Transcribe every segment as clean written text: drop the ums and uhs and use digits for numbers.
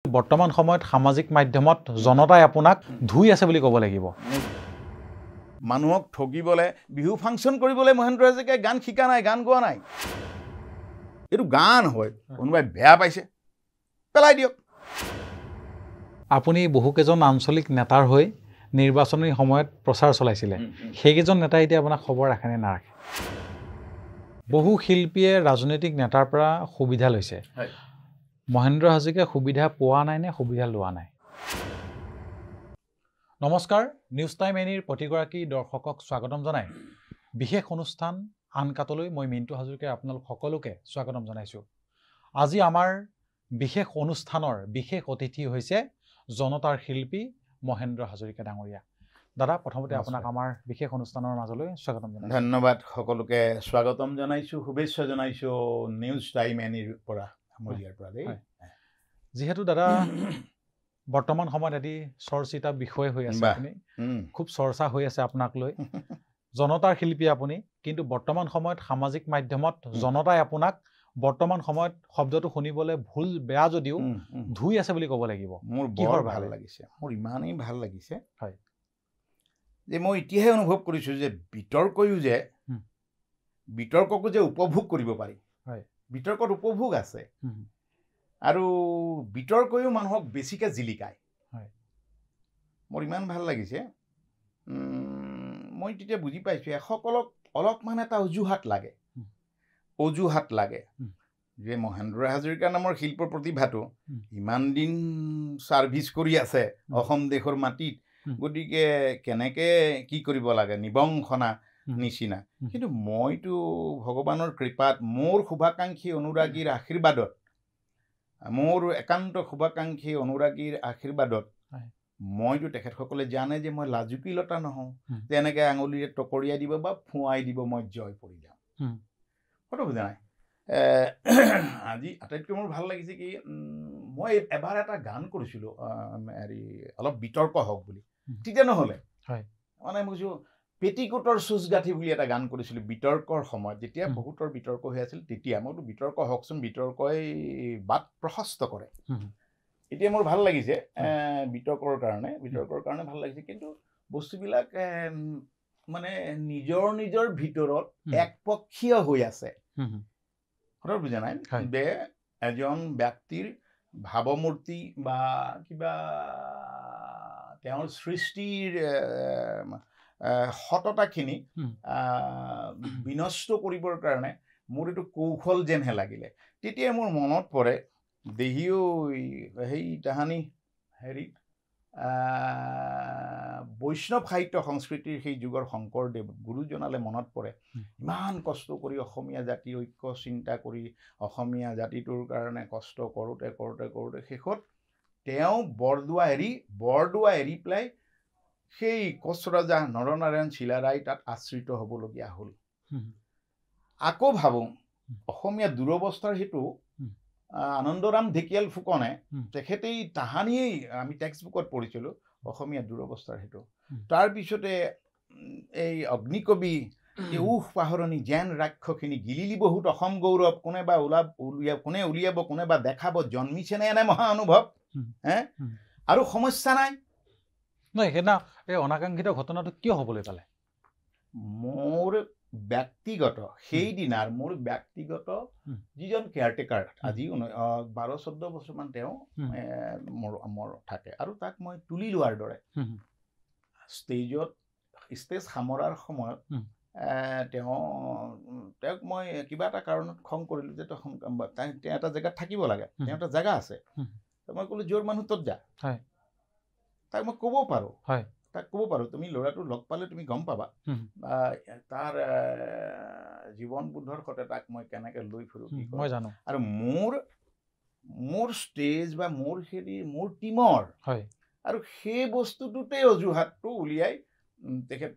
বৰ্তমান সময়ত সামাজিক মাধ্যমত জনতাই আপোনাক ধুই আছে বুলি ক'ব লাগিব। মানুহক ঠগিবলে বিহু ফাংচন কৰিবলৈ মহেন্দ্ৰ হাজৰিকাই গান শিকা নাই, গান গোৱা নাই। এইটো গান হয়, কোনোবাই বেয়া পাইছে পেলাই দিয়ক। আপুনি বহুকেইজন আঞ্চলিক নেতাৰ হৈ নিৰ্বাচনী সময়ত প্ৰচাৰ চলাইছিলে, সেইকেইজন নেতাই এতিয়া আপোনাক খবৰ ৰাখেনে নাৰাখে? বহু শিল্পীয়ে ৰাজনৈতিক নেতাৰ পৰা সুবিধা লৈছে, মহেন্দ্ৰ হাজৰিকাই সুবিধা পোৱা নাই নে সুবিধা লোৱা নাই? নমস্কাৰ, নিউজ টাইম এনিৰ প্ৰতিগৰাকী দৰ্শকক স্বাগতম জনাই বিশেষ অনুষ্ঠান আনকাটলৈ মই মিণ্টু হাজৰিকাই আপোনালোক সকলোকে স্বাগতম জনাইছোঁ। আজি আমাৰ বিশেষ অনুষ্ঠানৰ বিশেষ অতিথি হৈছে জনতাৰ শিল্পী মহেন্দ্ৰ হাজৰিকা ডাঙৰীয়া। দাদা, প্ৰথমতে আপোনাক আমাৰ বিশেষ অনুষ্ঠানৰ মাজলৈ স্বাগতম জনাইছোঁ। ধন্যবাদ, সকলোকে স্বাগতম জনাইছোঁ, শুভেচ্ছা জনাইছোঁ নিউজ টাইম এনিৰ পৰা। যিহেতু দাদা বৰ্তমান সময়ত এটি চৰ্চিত বিষয় হৈ আছে, আপুনি খুব চৰ্চা হৈ আছে আপোনাক লৈ। জনতাৰ শিল্পী আপুনি, কিন্তু বৰ্তমান সময়ত সামাজিক মাধ্যমত জনতাই আপোনাক বৰ্তমান সময়ত শব্দটো শুনিবলৈ ভুল বেয়া যদিও ধুই আছে বুলি ক'ব লাগিব। মোৰ বৰ ভাল লাগিছে, মোৰ ইমানেই ভাল লাগিছে যে মই এতিয়াহে অনুভৱ কৰিছোঁ যে বিতৰ্ককো যে উপভোগ কৰিব পাৰি। বিতৰ্কত উপভোগ আছে, আৰু বিতৰ্কয়ো মানুহক বেছিকৈ জিলিকায়। মোৰ ইমান ভাল লাগিছে। মই তেতিয়া বুজি পাইছোঁ এসকলক অলপমান এটা অজুহাত লাগে যে মহেন্দ্ৰ হাজৰিকা নামৰ শিল্প প্ৰতিভাটো ইমান দিন ছাৰ্ভিচ কৰি আছে অসম দেশৰ মাটিত, গতিকে কেনেকৈ কি কৰিব লাগে, নিবংশনা নিচিনা। কিন্তু মইতো ভগৱানৰ কৃপাত, মোৰ শুভাকাংক্ষী অনুৰাগীৰ আশীৰ্বাদত, মোৰ একান্ত শুভাকাংক্ষী অনুৰাগীৰ আশীৰ্বাদত মইতো তেখেতসকলে জানে যে মই লাজুকীলতা নহওঁ যে এনেকৈ আঙুলিৰে টকৰিয়াই দিব বা ফুৱাই দিব মই জয় পৰি যাম। কথা বুজা নাই। আজি আটাইতকৈ মোৰ ভাল লাগিছে কি, মই এবাৰ এটা গান কৰিছিলোঁ অলপ বিতৰ্ক হওক বুলি, তেতিয়া নহ'লে মানে মই কৈছোঁ পেটিকোটৰ চুচ গাঁঠি বুলি এটা গান কৰিছিলোঁ বিতৰ্কৰ সময়ত, যেতিয়া বহুতৰ বিতৰ্ক হৈ আছিল। তেতিয়া মইতো বিতৰ্ক হওকচোন, বিতৰ্কই বাট প্ৰশস্ত কৰে। এতিয়া মোৰ ভাল লাগিছে বিতৰ্কৰ কাৰণে ভাল লাগিছে, কিন্তু বস্তুবিলাক মানে নিজৰ ভিতৰত একপক্ষীয় হৈ আছে। কথা বুজা নাই যে এজন ব্যক্তিৰ ভাৱমূৰ্তি বা কিবা তেওঁৰ সৃষ্টিৰ সততাখিনি বিনষ্ট কৰিবৰ কাৰণে মোৰ এইটো কৌশল যেনহে লাগিলে। তেতিয়াই মোৰ মনত পৰে দেহিও সেই তাহানি বৈষ্ণৱ সাহিত্য সংস্কৃতিৰ সেই যুগৰ শংকৰদেৱ গুৰুজনালে মনত পৰে। ইমান কষ্ট কৰি অসমীয়া জাতিৰ ঐক্য চিন্তা কৰি অসমীয়া জাতিটোৰ কাৰণে কষ্ট কৰোঁতে শেষত তেওঁ বৰদোৱা এৰি পেলাই সেই কোচ ৰজা নৰনাৰায়ণ চিলাৰায় তাত আশ্ৰিত হ'বলগীয়া হ'ল। আকৌ ভাবোঁ অসমীয়া দুৰৱস্থাৰ সেইটো আনন্দৰাম ঢেকিয়াল ফুকনে তেখেতেই তাহানিয়েই আমি টেক্সট বুকত পঢ়িছিলোঁ অসমীয়া দুৰৱস্থাৰ সেইটো। তাৰপিছতে এই অগ্নিকবি উহ পাহৰণি যেন ৰাক্ষসিনী গিলিলি বহুত অসম গৌৰৱ, কোনে উলিয়াব কোনে বা দেখাব, জন্মিছেনে এনে মহা অনুভৱ। আৰু সমস্যা নাই। সেইদিনা এই অনাকাংক্ষিত ঘটনাটো কিয় হ'বলৈ পালে? মোৰ ব্যক্তিগত সেইদিনাৰ যিজন কেয়াৰটেকাৰ, আজি 12-14 বছৰমান তেওঁ মোৰ থাকে, আৰু তাক মই তুলি লোৱাৰ দৰে ষ্টেজ সামৰাৰ সময়ত তেওঁক মই কিবা এটা কাৰণত খং কৰিলোঁ যে তেওঁ এটা জেগাত থাকিব লাগে, তেওঁ এটা জেগা আছে। মই ক'লোঁ য'ৰ মানুহ তত যা। তাক মই ক'ব পাৰোঁ, তুমি ল'ৰাটো লগ পালে তুমি গম পাবা তাৰ জীৱন বোধৰ সতে তাক মই কেনেকৈ লৈ ফুৰোঁ মই জানো। আৰু মোৰ ষ্টেজ বা মোৰ টীমৰ আৰু সেই বস্তুটোতে অজুহাতটো উলিয়াই তেখেত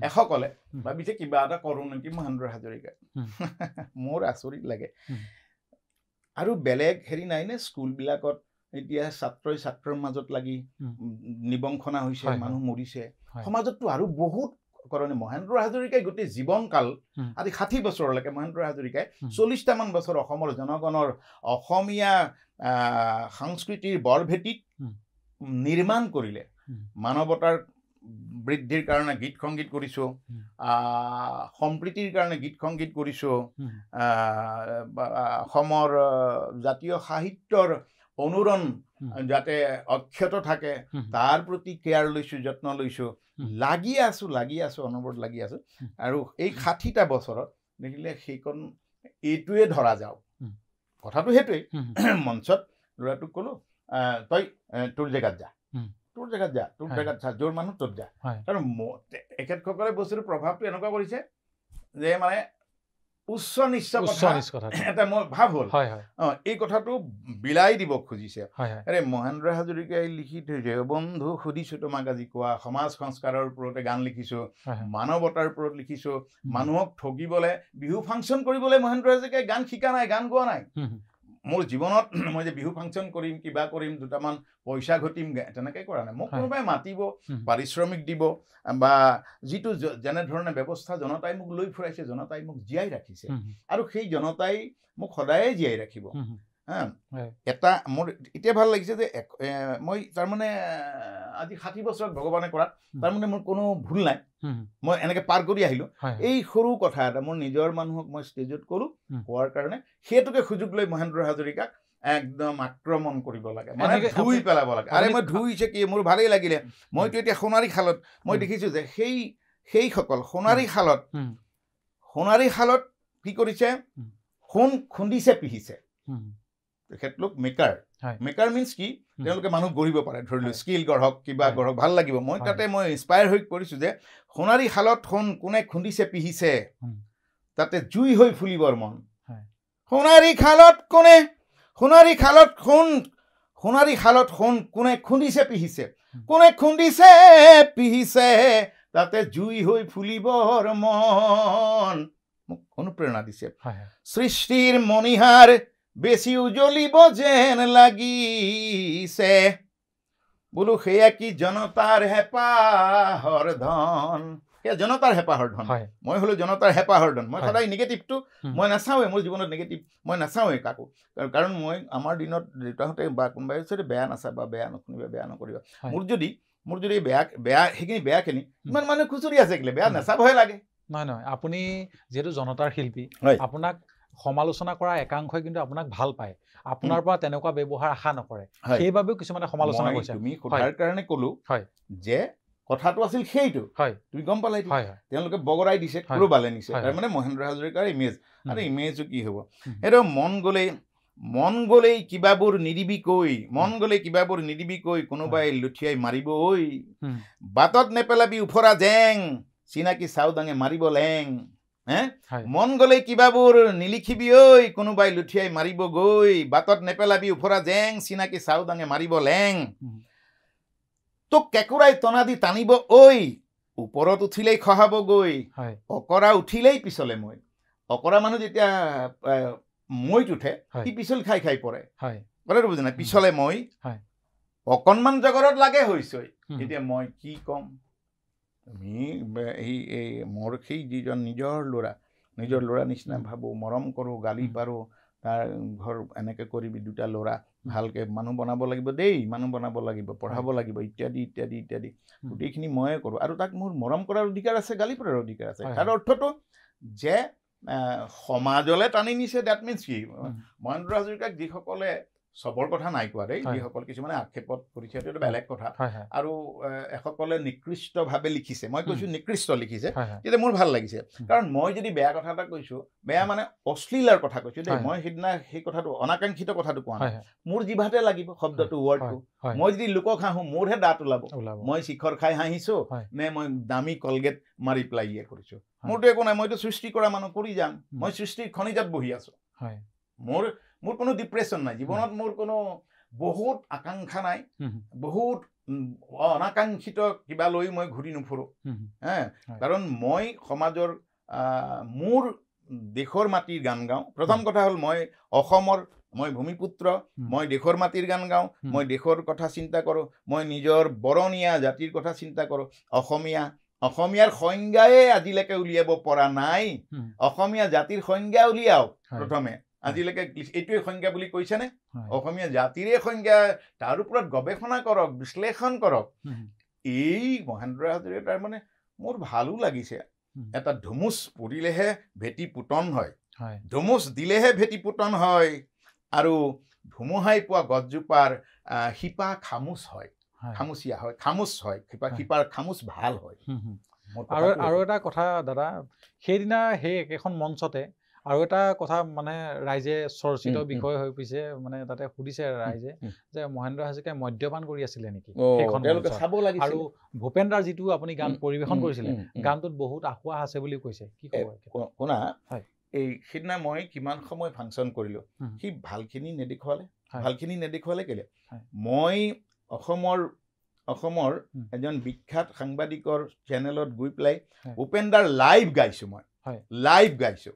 এসকলে ভাবিছে কিবা এটা কৰোঁ নেকি মহেন্দ্ৰ হাজৰিকা। মোৰ আচৰিত লাগে। আৰু বেলেগ নাইনে, স্কুলবিলাকত এতিয়া ছাত্ৰৰ মাজত লাগি নিবংশনা হৈছে, মানুহ মৰিছে। সমাজততো আৰু বহুত কাৰণে মহেন্দ্ৰ হাজৰিকাই গোটেই জীৱনকাল আজি 60 বছৰলৈকে মহেন্দ্ৰ হাজৰিকাই 40টামান বছৰ অসমৰ জনগণৰ অসমীয়া সংস্কৃতিৰ বৰভেটিত নিৰ্মাণ কৰিলে মানৱতাৰ বৃদ্ধিৰ কাৰণে গীত সংগীত কৰিছোঁ সম্প্ৰীতিৰ কাৰণে গীত সংগীত কৰিছোঁ অসমৰ জাতীয় সাহিত্যৰ অনুৰণ যাতে অক্ষত থাকে তাৰ প্ৰতি কেয়াৰ লৈছোঁ যত্ন লৈছোঁ লাগি আছোঁ অনবৰত লাগি আছোঁ আৰু এই 60টা বছৰত দেখিলে সেইখন এইটোৱে ধৰা যাওক কথাটো সেইটোৱেই মঞ্চত ল'ৰাটোক ক'লোঁ তই তোৰ জেগাত যা তোৰ জেগাত চা য'ৰ মানুহ তোত যা কাৰণ এখেতসকলে বস্তুটোৰ প্ৰভাৱটো এনেকুৱা কৰিছে যে মানে উচ্চ নিশ্চ কথা এটা মোৰ ভাৱ হ'ল এই কথাটো বিলাই দিব খুজিছে আৰে মহেন্দ্ৰ হাজৰিকাই লিখি থৈছে বন্ধু সুধিছোঁ তোমাক আজি কোৱা সমাজ সংস্কাৰৰ ওপৰতে গান লিখিছোঁ মানৱতাৰ ওপৰত লিখিছোঁ মানুহক ঠগিবলৈ বিহু ফাংচন কৰিবলৈ মহেন্দ্ৰ হাজৰিকাই গান শিকা নাই গান গোৱা নাই মোৰ জীৱনত মই যে বিহু ফাংচন কৰিম কিবা কৰিম দুটামান পইচা ঘটিম তেনেকৈ কৰা নাই মোক কোনোবাই মাতিব পাৰিশ্ৰমিক দিব বা যিটো যেনেধৰণে ব্যৱস্থা জনতাই মোক লৈ ফুৰাইছে জনতাই মোক জীয়াই ৰাখিছে আৰু সেই জনতাই মোক সদায়ে জীয়াই ৰাখিব এটা মোৰ এতিয়া ভাল লাগিছে যে মই তাৰমানে আজি 60 বছৰত ভগৱানে কৰাত তাৰমানে মোৰ কোনো ভুল নাই মই এনেকৈ পাৰ কৰি আহিলোঁ এই সৰু কথা এটা মোৰ নিজৰ মানুহক মই ষ্টেজত কৰোঁ কোৱাৰ কাৰণে সেইটোকে সুযোগ লৈ মহেন্দ্ৰ হাজৰিকাক একদম আক্ৰমণ কৰিব লাগে মানে ধুই পেলাব লাগে আৰে মই ধুইছে কি মোৰ ভালেই লাগিলে মইতো এতিয়া সোণাৰী খালত মই দেখিছোঁ যে সেইসকল সোণাৰী খালত কি কৰিছে সোণ খুন্দিছে পিহিছে তেখেতলোক মেকাৰ মিনছ কি তেওঁলোকে মানুহ গঢ়িব পাৰে ধৰি লওক স্কিল গঢ়ক কিবা গঢ়ক ভাল লাগিব মই তাতে মই ইনস্পায়াৰ হৈ কৰিছোঁ যে সোণাৰী খালত সোণ কোনে খুন্দিছে পিহিছে তাতে জুই হৈ ফুলিবৰ মন সোণাৰী খালত সোণ কোনে খুন্দিছে পিহিছে তাতে জুই হৈ ফুলিবৰ মন মোক অনুপ্ৰেৰণা দিছে সৃষ্টিৰ মণিহাৰ বেছি উজ্বলিব যেন লাগিছে বোলো সেয়া কি জনতাৰ হেঁপাহৰ ধন সেয়া জনতাৰ হেঁপাহৰ ধন মই হ'লো জনতাৰ হেঁপাহৰ ধন মই সদায় নিগেটিভটো মই নাচাওঁৱে মোৰ জীৱনত নিগেটিভ মই নাচাওঁৱে কাকো কাৰণ মই আমাৰ দিনত দেউতাহঁতে বা কোনোবাই কৈছে বেয়া নাচাবা বেয়া নুশুনিবা বেয়া নকৰিবা মোৰ যদি বেয়া সেইখিনি বেয়াখিনি ইমান মানুহ খুচৰি আছে কেলে বেয়া নাচাবহে লাগে নহয় আপুনি যিহেতু জনতাৰ শিল্পী আপোনাক সমালোচনা কৰা একাংশই কিন্তু আপোনাক ভাল পায় আপোনাৰ পৰা তেনেকুৱা ব্যৱহাৰ আশা নকৰে সেইবাবেও কিছুমানে সমালোচনা কৰিছে তুমি কথাৰ কাৰণে ক'লো যে কথাটো আছিল সেইটো তুমি গম পালাই তেওঁলোকে বগৰাই দিছে ক'ৰবালে নিছে তাৰমানে মহেন্দ্ৰ হাজৰিকাৰ ইমেজ আৰু ইমেজো কি হ'ব সেইটো মন গ'লেই কিবাবোৰ নিদিবিকৈ কোনোবাই লুঠিয়াই মাৰিব ঐ বাটত নেপেলাবি উফৰা জেং চিনাকি চাউদাঙে মাৰিব লেং মন গ'লেই কিবাবোৰ নিলিখিবি ঐ কোনোবাই লুঠিয়াই মাৰিব গৈ বাটত নেপেলাবি উফৰা জেং চিনাকি চাউদাঙে মাৰিব লেং তোক কেঁকুৰাই টনা দি টানিব ঐ ওপৰত উঠিলেই খহাব গৈ অকৰা উঠিলেই পিছলে মই অকৰা মানুহ যেতিয়া মৈত উঠে সি পিছল খাই পৰে কথাটো বুজি নাই পিছলে মই অকণমান জগৰত লাগে হৈছই এতিয়া মই কি ক'ম আমি মোৰ সেই যিজন নিজৰ ল'ৰা নিচিনা ভাবোঁ মৰম কৰোঁ গালি পাৰোঁ তাৰ ঘৰ এনেকৈ কৰিবি দুটা ল'ৰা ভালকৈ মানুহ বনাব লাগিব দেই মানুহ বনাব লাগিব পঢ়াব লাগিব ইত্যাদি গোটেইখিনি ময়ে কৰোঁ আৰু তাক মোৰ মৰম কৰাৰ অধিকাৰ আছে গালি পৰাৰ অধিকাৰ আছে তাৰ অৰ্থটো যে সমাজলৈ টানি নিছে ডেট মিনছ কি মহেন্দ্ৰ হাজৰিকাক যিসকলে চবৰ কথা নাই কোৱা দেই যিসকল কিছুমানে আক্ষেপত কৰিছে সেইটো বেলেগ কথা আৰু এসকলে নিকৃষ্টভাৱে লিখিছে মই কৈছোঁ নিকৃষ্ট লিখিছে তেতিয়া মোৰ ভাল লাগিছে কাৰণ মই যদি বেয়া কথা এটা কৈছোঁ বেয়া মানে অশ্লীলৰ কথা কৈছোঁ দেই মই সেইদিনা সেই কথাটো অনাকাংক্ষিত কথাটো কোৱা নাই মোৰ জিভাতে লাগিব শব্দটো ৱৰ্ডটো মই যদি লোকক হাঁহোঁ মোৰহে দাঁত ওলাব মই শিখৰ খাই হাঁহিছোঁ নে মই দামী কলগেট মাৰি পেলাই ইয়ে কৰিছোঁ মোৰতো একো নাই মইতো সৃষ্টি কৰা মানুহ কৰি যাম মই সৃষ্টিৰ খনিজাত বহি আছোঁ মোৰ কোনো ডিপ্ৰেশ্যন নাই জীৱনত মোৰ কোনো বহুত আকাংক্ষা নাই বহুত অনাকাংক্ষিত কিবা লৈ মই ঘূৰি নুফুৰোঁ কাৰণ মই সমাজৰ মোৰ দেশৰ মাটিৰ গান গাওঁ প্ৰথম কথা হ'ল মই অসমৰ মই ভূমিপুত্ৰ মই দেশৰ মাটিৰ গান গাওঁ মই দেশৰ কথা চিন্তা কৰোঁ মই নিজৰ বৰণীয়া জাতিৰ কথা চিন্তা কৰোঁ অসমীয়াৰ সংজ্ঞাই আজিলৈকে উলিয়াব পৰা নাই অসমীয়া জাতিৰ সংজ্ঞা উলিয়াওক প্ৰথমে আজিলৈকে এইটোৱে সংজ্ঞা বুলি কৈছেনে অসমীয়া জাতিৰে সংজ্ঞা তাৰ ওপৰত গৱেষণা কৰক বিশ্লেষণ কৰক এই মহেন্দ্ৰ হাজৰিকা তাৰমানে মোৰ ভালো লাগিছে এটা ধুমুচ পৰিলেহে ভেটি পুতন হয় ধুমুচ দিলেহে ভেটি পুতন হয় আৰু ধুমুহাই পোৱা গছজোপাৰ শিপা খামুচ হয় খামুচীয়া হয় খামুচ হয় শিপাৰ খামুচ ভাল হয় আৰু এটা কথা দাদা সেইদিনা সেই একেখন মঞ্চতে আৰু এটা কথা মানে ৰাইজে চৰ্চিত বিষয় হৈ পৰিছে মানে তাতে সুধিছে ৰাইজে যে মহেন্দ্ৰ হাজৰিকাই মদ্যপান কৰি আছিলে নেকি সেইখন আৰু ভূপেন দাৰ যিটো আপুনি গান পৰিৱেশন কৰিছিলে গানটোত বহুত আঁসোৱাহ আছে বুলি কৈছে কি ক'ব শুনা এই সিদিনা মই কিমান সময় ফাংচন কৰিলোঁ সি ভালখিনি নেদেখুৱালে কেলে মই অসমৰ এজন বিখ্যাত সাংবাদিকৰ চেনেলত গৈ পেলাই ভূপেন দাৰ লাইভ গাইছোঁ মই লাইভ গাইছোঁ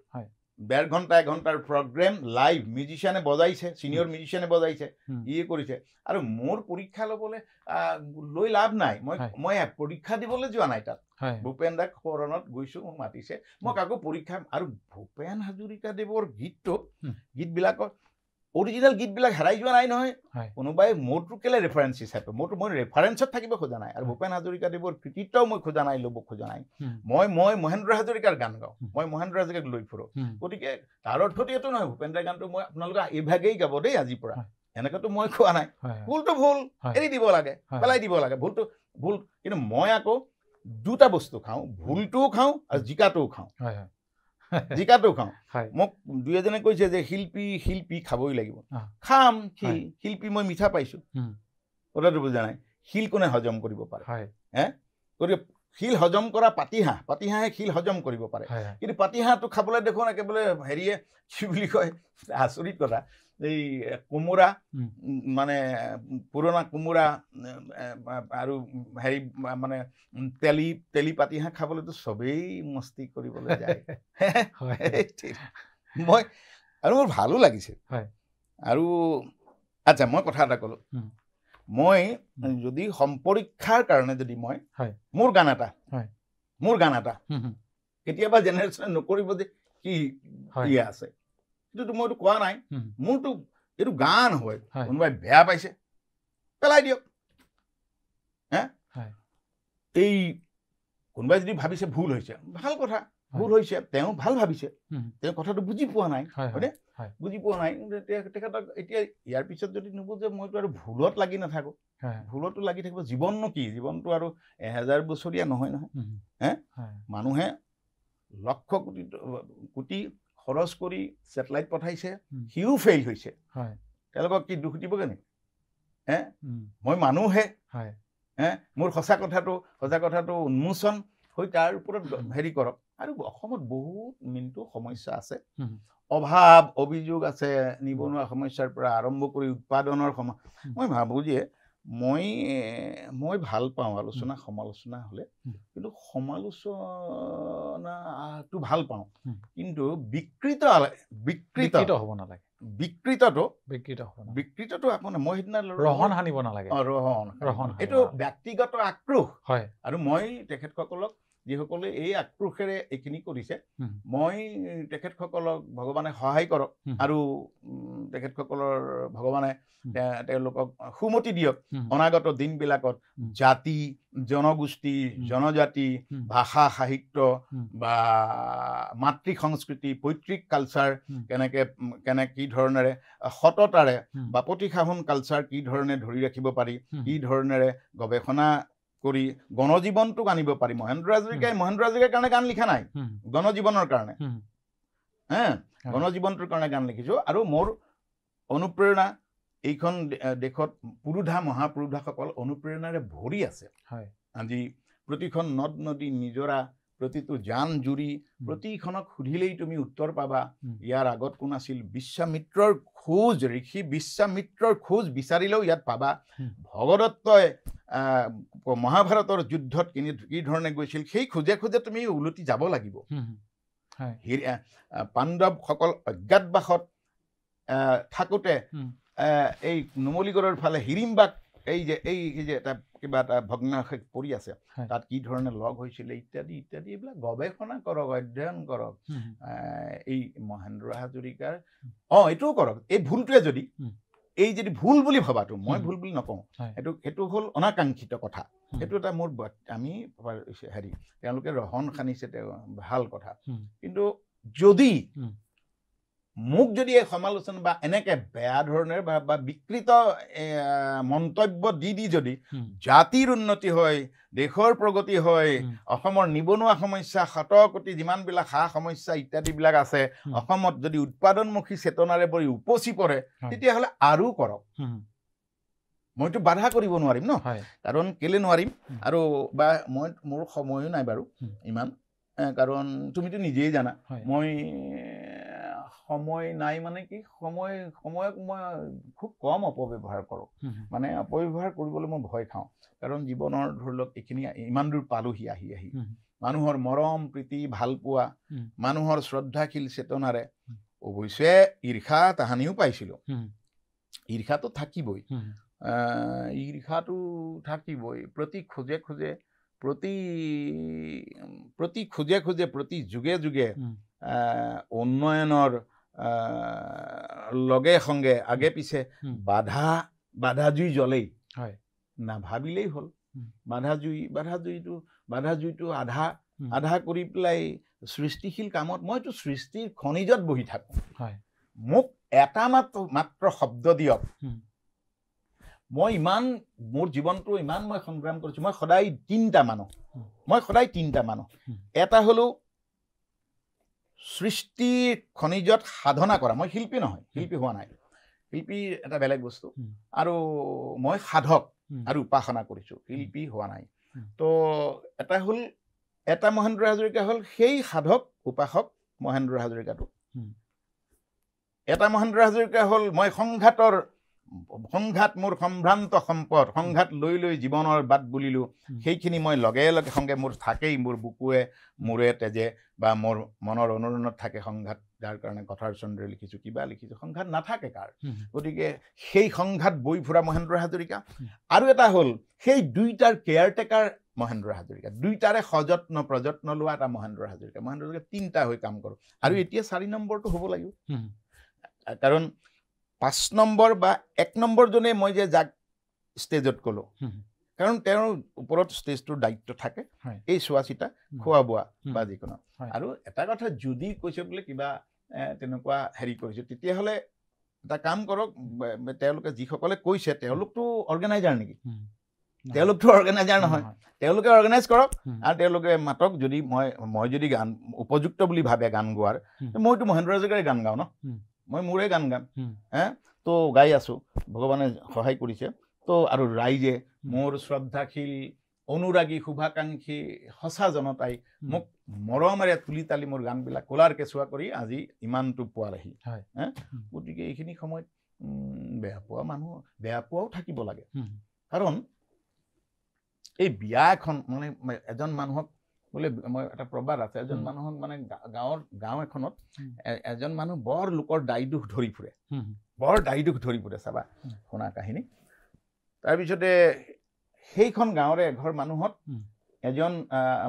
1.5 ঘণ্টা 1 ঘণ্টাৰ প্ৰগ্ৰেম লাইভ মিউজিচিয়ানে বজাইছে ছিনিয়ৰ মিউজিচিয়ানে বজাইছে ইয়ে কৰিছে আৰু মোৰ পৰীক্ষা ল'বলৈ লৈ লাভ নাই মই পৰীক্ষা দিবলৈ যোৱা নাই তাত ভূপেন দাক শৰণত গৈছোঁ মোক মাতিছে মই কাকো পৰীক্ষা আৰু ভূপেন হাজৰিকাদেৱৰ গীতবিলাকৰ অৰিজিনেল গীতবিলাক হেৰাই যোৱা নাই নহয় কোনোবাই মোৰটো কেলে ৰেফাৰেঞ্চ হিচাপে মই ৰেফাৰেঞ্চত থাকিব খোজা নাই আৰু ভূপেন হাজৰিকাদেৱৰ কৃতিত্বও মই খোজা নাই ল'ব খোজা নাই মই মহেন্দ্ৰ হাজৰিকাৰ গান গাওঁ মই মহেন্দ্ৰ হাজৰিকাক লৈ ফুৰোঁ গতিকে তাৰ অৰ্থটো এইটো নহয় ভূপেন দাৰ গানটো মই আপোনালোকে এইভাগেই গাব দেই আজিৰ পৰা এনেকৈতো মই খোৱা নাই ভুলটো ভুল এৰি দিব লাগে পেলাই দিব লাগে ভুলটো ভুল কিন্তু মই আকৌ দুটা বস্তু খাওঁ ভুলটোও খাওঁ আৰু জিকাটোও খাওঁ মোক দুই এজনে কৈছে যে শিল্পী খাবই লাগিব খাম শিল্পী মই মিঠা পাইছোঁ কথাটো বুজা নাই শিল কোনে হজম কৰিব পাৰে গতিকে শিল হজম কৰা পাতিহাঁহে শিল হজম কৰিব পাৰে কিন্তু পাতিহাঁহটো খাবলৈ দেখোন একেবাৰে হেৰিয়ে কি বুলি কয় আচৰিত কথা এই কোমোৰা মানে পুৰণা কোমোৰা আৰু হেৰি মানে তেলি পাতিহাঁহ খাবলৈতো চবেই মস্তি কৰিবলৈ যায় আৰু মোৰ ভালো লাগিছে আৰু আচ্ছা মই কথা এটা ক'লোঁ মই যদি সম্পৰীক্ষাৰ কাৰণে যদি মই মোৰ গান এটা কেতিয়াবা জেনেৰেশ্যনে নকৰিব যে কি আছে সেইটোতো মইতো কোৱা নাই মোৰতো এইটো গান হয় কোনোবাই বেয়া পাইছে পেলাই দিয়ক এই কোনোবাই যদি ভাবিছে ভুল হৈছে ভাল কথা ভুল হৈছে তেওঁ ভাল ভাবিছে তেওঁ কথাটো বুজি পোৱা নাই হয়নে বুজি পোৱা নাই তেখেতক এতিয়া ইয়াৰ পিছত যদি নুবুজে মইতো আৰু ভুলত লাগি নাথাকোঁ ভুলতো লাগি থাকিব জীৱননো কি জীৱনটো আৰু 1000 বছৰীয়া নহয় মানুহে লক্ষ কোটি খৰচ কৰি ছেটেলাইট পঠাইছে সিও ফেইল হৈছে তেওঁলোকক কি দুখ দিবগৈ নেকি মই মানুহে মোৰ সঁচা কথাটো উন্মোচন হৈ তাৰ ওপৰত হেৰি কৰক আৰু অসমত বহুত মিনটো সমস্যা আছে অভাৱ অভিযোগ আছে নিবনুৱা সমস্যাৰ পৰা আৰম্ভ কৰি উৎপাদনৰ মই ভাবোঁ যে মই ভাল পাওঁ আলোচনা সমালোচনা হ'লে কিন্তু সমালোচনাটো ভাল পাওঁ কিন্তু বিকৃত হ'ব নালাগে বিকৃতটো আপোনাৰ মই সেইদিনা ৰহণ সানিব নালাগে ৰহণ এইটো ব্যক্তিগত আক্ৰোশ হয় আৰু মই তেখেতসকলক যিসকলে এই আক্ৰোশেৰে এইখিনি কৰিছে মই তেখেতসকলক ভগৱানে সহায় কৰক আৰু তেখেতসকলৰ ভগৱানে তেওঁলোকক সুমতি দিয়ক অনাগত দিনবিলাকত জাতি জনগোষ্ঠী জনজাতি ভাষা সাহিত্য বা মাতৃ সংস্কৃতি পৈতৃক কালচাৰ কেনে কি ধৰণেৰে সততাৰে বাপতি সাহোন কালচাৰ কি ধৰণে ধৰি ৰাখিব পাৰি কি ধৰণেৰে গৱেষণা কৰি গণজীৱনটোক আনিব পাৰি মহেন্দ্ৰ হাজৰিকাৰ কাৰণে গান লিখা নাই গণজীৱনৰ কাৰণে গণজীৱনটোৰ কাৰণে গান লিখিছোঁ আৰু মোৰ অনুপ্ৰেৰণা এইখন দেশত পুৰুধা মহাপুৰুধাসকল অনুপ্ৰেৰণাৰে ভৰি আছে আজি প্ৰতিখন নদ নদী নিজৰা প্ৰতিটো জান জুৰি প্ৰতিখনক সুধিলেই তুমি উত্তৰ পাবা ইয়াৰ আগত কোন আছিল বিশ্বামিত্ৰৰ খোজ ঋষি বিশ্বামিত্ৰৰ খোজ বিচাৰিলেও ইয়াত পাবা ভগদত্তই মহাভাৰতৰ যুদ্ধত কি ধৰণে গৈছিল সেই খোজে খোজে তুমি উলটি যাব লাগিব পাণ্ডৱসকল অজ্ঞাতবাসত থাকোঁতে এই নুমলীগড়ৰ ফালে হিৰিম্বাক এই যে এটা কিবা এটা ভগ্নাৱশেষ পৰি আছে হয়। তাত কি ধৰণে লগ হৈছিলে ইত্যাদি ইত্যাদি এইবিলাক গৱেষণা কৰক, অধ্যয়ন কৰক। এই মহেন্দ্ৰ হাজৰিকাৰ এইটোও কৰক। এই ভুলটোৱে যদি এই যদি ভুল বুলি ভবাটো, মই ভুল বুলি নকওঁ, সেইটো হ'ল অনাকাংক্ষিত কথা। সেইটো এটা মোৰ আমি হেৰি তেওঁলোকে ৰহন সানিছে, ভাল কথা। কিন্তু যদি মোক যদি এই সমালোচনা বা এনেকে বেয়া ধৰণেৰে বা বিকৃত মন্তব্য দি যদি জাতিৰ উন্নতি হয়, দেশৰ প্ৰগতি হয়, অসমৰ নিবনুৱা সমস্যা, 7 কোটি যিমানবিলাক সা সমস্যা ইত্যাদিবিলাক আছে, অসমত যদি উৎপাদনমুখী চেতনাৰে পৰি উপচি পৰে, তেতিয়াহ'লে আৰু কৰক। মইতো বাধা কৰিব নোৱাৰিম ন, কাৰণ কেলে নোৱাৰিম। আৰু বা মোৰ সময়ো নাই বাৰু ইমান, কাৰণ তুমিতো নিজেই জানা মই সময় নাই মানে কি, সময়ক মই খুব কম অপব্যৱহাৰ কৰোঁ। মানে অপব্যৱহাৰ কৰিবলৈ মই ভয় খাওঁ, কাৰণ জীৱনৰ ধৰি লওক এইখিনি ইমান দূৰ পালোহি আহি মানুহৰ মৰম প্ৰীতি ভালপোৱা, মানুহৰ শ্ৰদ্ধাশীল চেতনাৰে। অৱশ্যে ঈৰ্ষা তাহানিও পাইছিলোঁ, ঈৰ্ষাটো থাকিবই, ঈৰ্ষাটো থাকিবই। প্ৰতি খোজে খোজে প্ৰতি যুগে যুগে উন্নয়নৰ লগে সংগে আগে পিছে বাধা জুই জ্বলেই, নাভাবিলেই হ'ল। বাধা জুইটো আধা কৰি পেলাই সৃষ্টিশীল কামত, মইতো সৃষ্টিৰ খনিজত বহি থাকোঁ। মোক এটা মাত্ৰ শব্দ দিয়ক, মই ইমান মোৰ জীৱনটো ইমান মই সংগ্ৰাম কৰিছোঁ। মই সদায় তিনিটা মানুহ, এটা হ'লো সৃষ্টিৰ খনিজত সাধনা কৰা। মই শিল্পী নহয়, শিল্পী হোৱা নাই, শিল্পী এটা বেলেগ বস্তু। আৰু মই সাধক আৰু উপাসনা কৰিছোঁ, শিল্পী হোৱা নাই। তো এটা মহেন্দ্ৰ হাজৰিকা হ'ল সেই সাধক উপাসক মহেন্দ্ৰ হাজৰিকাটো। এটা মহেন্দ্ৰ হাজৰিকা হ'ল মই সংঘাত মোৰ সম্ভ্ৰান্ত সম্পদ, সংঘাত লৈ জীৱনৰ বাট বুলিলোঁ। সেইখিনি মই লগে সংগে মোৰ থাকেই, মোৰ বুকুৱে মূৰে তেজে বা মোৰ মনৰ অনুৰণত থাকে সংঘাত। যাৰ কাৰণে কথাৰ চন্দ্ৰে লিখিছোঁ, কিবা লিখিছোঁ, সংঘাত নাথাকে কাৰ। গতিকে সেই সংঘাত বৈ ফুৰা মহেন্দ্ৰ হাজৰিকা। আৰু এটা হ'ল সেই দুইটাৰ কেয়াৰটেকাৰ মহেন্দ্ৰ হাজৰিকা, দুইটাৰে সযত্ন প্ৰযত্ন লোৱা এটা মহেন্দ্ৰ হাজৰিকা। মহেন্দ্ৰ হাজৰিকা তিনিটা হৈ কাম কৰোঁ। আৰু এতিয়া 4 নম্বৰটো হ'ব লাগিব, কাৰণ 5 নম্বৰ বা 1 নম্বৰজনে মই যে যাক ষ্টেজত ক'লোঁ, কাৰণ তেওঁৰ ওপৰত ষ্টেজটোৰ দায়িত্ব থাকে, এই চোৱা চিতা, খোৱা বোৱা বা যিকোনো। আৰু এটা কথা, যদি কৈছে বোলে কিবা তেনেকুৱা হেৰি কৰিছোঁ, তেতিয়াহ'লে এটা কাম কৰক, তেওঁলোকে যিসকলে কৈছে তেওঁলোকতো অৰ্গেনাইজাৰ নেকি? তেওঁলোকতো অৰ্গেনাইজাৰ নহয়। তেওঁলোকে অৰ্গেনাইজ কৰক আৰু তেওঁলোকে মাতক। যদি মই যদি গান উপযুক্ত বুলি ভাবে গান গোৱাৰ, মইতো মহেন্দ্ৰ হাজৰিকাৰে গান গাওঁ ন, মই মোৰে গান গাম। তো গাই আছোঁ, ভগৱানে সহায় কৰিছে। তো আৰু ৰাইজে, মোৰ শ্ৰদ্ধাশীল অনুৰাগী শুভাকাংক্ষী সঁচা জনতাই মোক মৰমেৰে তুলি তালি মোৰ গানবিলাক কোলাৰ কেঁচুৱা কৰি আজি ইমানটো পোৱালেহি। গতিকে এইখিনি সময়ত বেয়া পোৱাও থাকিব লাগে। কাৰণ এই বিয়া এখন মানে এজন মানুহক বোলে, মই এটা প্ৰবাদ আছে, এজন মানুহক মানে গাঁও এখনত এজন মানুহ বৰ লোকৰ দায় দুখ ধৰি ফুৰে, চাবা শুনা কাহিনী। তাৰপিছতে সেইখন গাঁৱৰে এঘৰ মানুহত এজন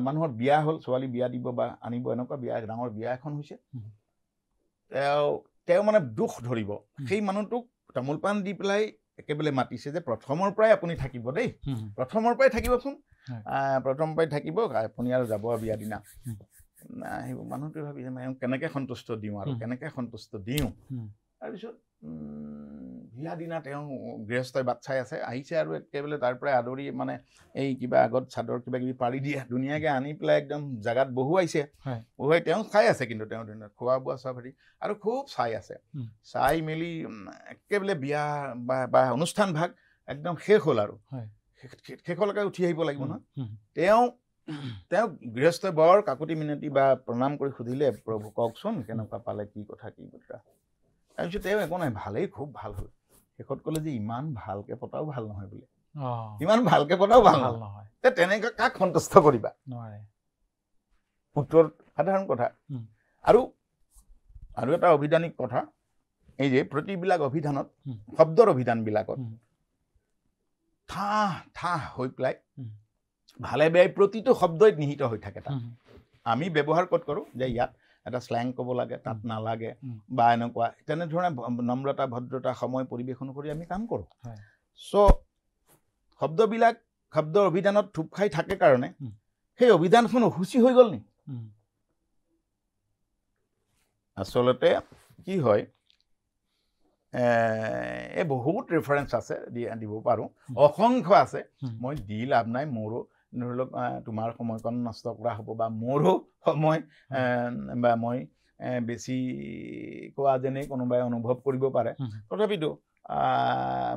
মানুহৰ বিয়া হ'ল, ছোৱালী বিয়া দিব বা আনিব, এনেকুৱা ডাঙৰ বিয়া এখন হৈছে। তেওঁ মানে দুখ ধৰিব, সেই মানুহটোক তামোল পাণ দি পেলাই একেবাৰে মাতিছে যে প্ৰথমৰ পৰাই আপুনি থাকিব দেই, প্ৰথমৰ পৰাই থাকিবচোন, প্ৰথমৰ পৰাই থাকিব, আপুনি আৰু যাব বিয়া দিনা। সেইবোৰ মানুহটোৱে ভাবিছে কেনেকৈ সন্তুষ্ট দিওঁ আৰু কেনেকৈ সন্তুষ্ট দিওঁ। তাৰপিছত বিয়া দিনা তেওঁ গৃহস্থই বাট চাই আছে, আহিছে আৰু একেবাৰে তাৰ পৰাই আদৰি মানে এই কিবা আগত চাদৰ কিবা কিবি পাৰি দিয়ে, ধুনীয়াকৈ আনি পেলাই একদম জেগাত বহুৱাইছে। বহুৱাই তেওঁ চাই আছে, কিন্তু তেওঁ খোৱা বোৱা চব হেৰি আৰু খুব চাই আছে। চাই মেলি একেবাৰে বিয়া বা অনুষ্ঠান ভাগ একদম শেষ হ'ল আৰু শেষলৈকে উঠি আহিব লাগিব নহয়। তেওঁ গৃহস্থই বৰ কাকুতি মিনতি বা প্ৰণাম কৰি সুধিলে, প্ৰভু কওকচোন কেনেকুৱা পালে, কি কথা কি বতৰা। তাৰপিছত তেওঁ একো নাই, ভালেই, খুব ভাল হ'ল। শেষত ক'লে যে ইমান ভালকৈ পতাও ভাল নহয় বোলে, ইমান ভালকৈ পতাও ভাল নহয়। তেনেকৈ কাক সন্তুষ্ট কৰিবা? উত্তৰ সাধাৰণ কথা। আৰু এটা অভিধানিক কথা, এই যে প্ৰতিবিলাক অভিধানত, শব্দৰ অভিধানবিলাকত ঠাহ হৈ পেলাই ভালে বেয়াই প্ৰতিটো শব্দই নিহিত হৈ থাকে তাত আমি ব্যৱহাৰ ক'ত কৰোঁ যে ইয়াত এটা স্লেং ক'ব লাগে তাত নালাগে বা এনেকুৱা তেনেধৰণে নম্ৰতা ভদ্ৰতা সময় পৰিৱেশ অনুসৰি আমি কাম কৰোঁ চ' শব্দবিলাক শব্দৰ অভিধানত থুপ খাই থাকে কাৰণে সেই অভিধানখন অসুচি হৈ গ'ল নি আচলতে কি হয় এই বহুত ৰেফাৰেঞ্চ আছে দিব পাৰোঁ অসংখ্য আছে মই দি লাভ নাই মোৰো ধৰি লওক তোমাৰ সময়কণ নষ্ট কৰা হ'ব বা মোৰো সময় বা মই বেছি কোৱা যেনেই কোনোবাই অনুভৱ কৰিব পাৰে তথাপিতো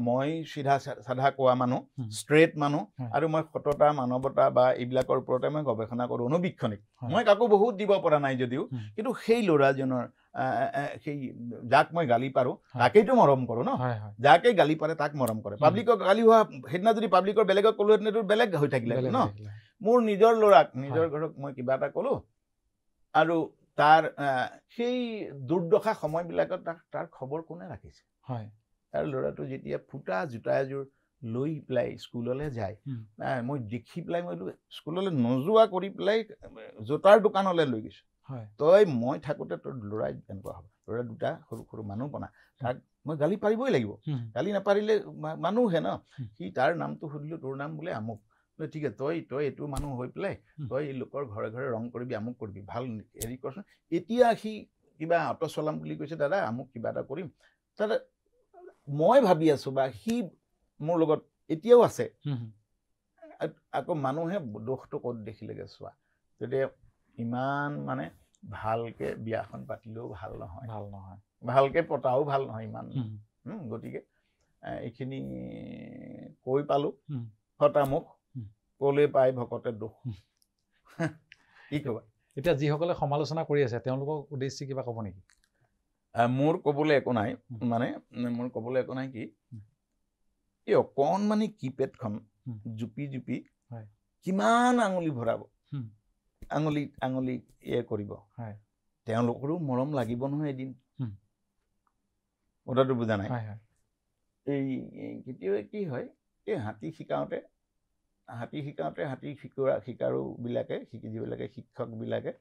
মই চিধা চাধা কোৱা মানুহ ষ্ট্ৰেইট মানুহ আৰু মই সততা মানৱতা বা এইবিলাকৰ ওপৰতে মই গৱেষণা কৰোঁ অনুবীক্ষণিক মই কাকো বহুত দিব পৰা নাই যদিও কিন্তু সেই ল'ৰাজনৰ সেই যাক মই গালি পাৰোঁ তাকেইতো মৰম কৰোঁ ন যাকে গালি পাৰে তাক মৰম কৰে পাব্লিকক গালি হোৱা সেইদিনা যদি পাব্লিকৰ বেলেগক ক'লোহেঁতেন এইটো বেলেগ হৈ থাকিলে ন মোৰ নিজৰ ল'ৰাক নিজৰ ঘৰক মই কিবা এটা ক'লোঁ আৰু তাৰ সেই দুৰ্দশা সময়বিলাকত তাৰ খবৰ কোনে ৰাখিছে তাৰ ল'ৰাটো যেতিয়া ফুটা জোতা এযোৰ লৈ পেলাই স্কুললৈ যায় মই দেখি পেলাই মই স্কুললৈ নোযোৱা কৰি পেলাই জোতাৰ দোকানলৈ লৈ গৈছোঁ তই মই থাকোঁতে তোৰ ল'ৰাই এনেকুৱা হ'ব ল'ৰা দুটা সৰু সৰু মানুহ বনা তাক মই গালি পাৰিবই লাগিব গালি নাপাৰিলে মানুহে ন সি তাৰ নামটো সুধিলোঁ তোৰ নাম বোলে আমুক বোলে ঠিক আছে তই এইটো মানুহ হৈ পেলাই তই এই লোকৰ ঘৰে ঘৰে ৰং কৰিবি আমুক কৰিবি ভাল হেৰি কৰচোন এতিয়া সি কিবা অটো চলাম বুলি কৈছে দাদা আমুক কিবা এটা কৰিম দাদা মই ভাবি আছোঁ বা সি মোৰ লগত এতিয়াও আছে আকৌ মানুহে দোষটো ক'ত দেখিলেগে চোৱা গতিকে ইমান মানে ভালকৈ বিয়াখন পাতিলেও ভাল নহয় ভালকৈ পতাও ভাল নহয় ইমান গতিকে এইখিনি কৈ পালোঁ হতামুখ ক'লে পাই ভকতে দুখ কি ক'বা এতিয়া যিসকলে সমালোচনা কৰি আছে তেওঁলোকক উদ্দেশ্যি কিবা ক'ব নেকি মোৰ ক'বলৈ একো নাই মানে মোৰ ক'বলৈ একো নাই কি এই অকণমানি কিপেডখন জুপি জুপি কিমান আঙুলি ভৰাব আঙুলি কৰিব তেওঁলোকৰো মৰম লাগিব নহয় এদিন কথাটো বুজা নাই এই কেতিয়াবা কি হয় এই হাতী শিকাওঁতে শিকাৰুবিলাকে যিবিলাকে শিক্ষকবিলাকে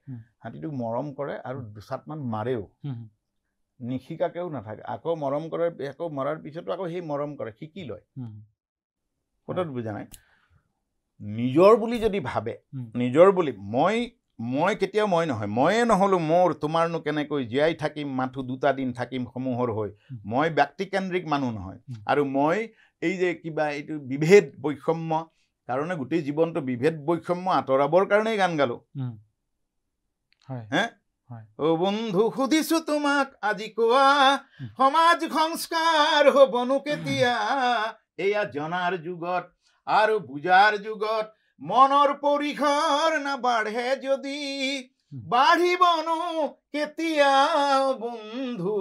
হাতীটোক মৰম কৰে আৰু দুচাটমান মাৰেও নিশিকাকেও নাথাকে আকৌ মৰম কৰে আকৌ মৰাৰ পিছতো আকৌ সেই মৰম কৰে শিকি লয় কথাটো বুজা নাই নিজৰ বুলি যদি ভাবে নিজৰ বুলি মই কেতিয়াও মই নহয় ময়ে নহ'লোঁ মোৰ তোমাৰনো কেনেকৈ জীয়াই থাকিম মাথো দুটা দিন থাকিম সমূহৰ হৈ মই ব্যক্তিকেন্দ্ৰিক মানুহ নহয় আৰু মই এই যে কিবা এইটো বিভেদ বৈষম্য কাৰণে গোটেই জীৱনটো বিভেদ বৈষম্য আঁতৰাবৰ কাৰণেই গান গালোঁ ও বন্ধু সুধিছোঁ তোমাক আজি কোৱা সমাজ সংস্কাৰ হ'বনো কেতিয়া এয়া জনাৰ যুগত আৰু বুজাৰ যুগত মনৰ পৰিসৰ নাবাঢ়ে যদি বাঢ়িবনো কেতিয়া বন্ধু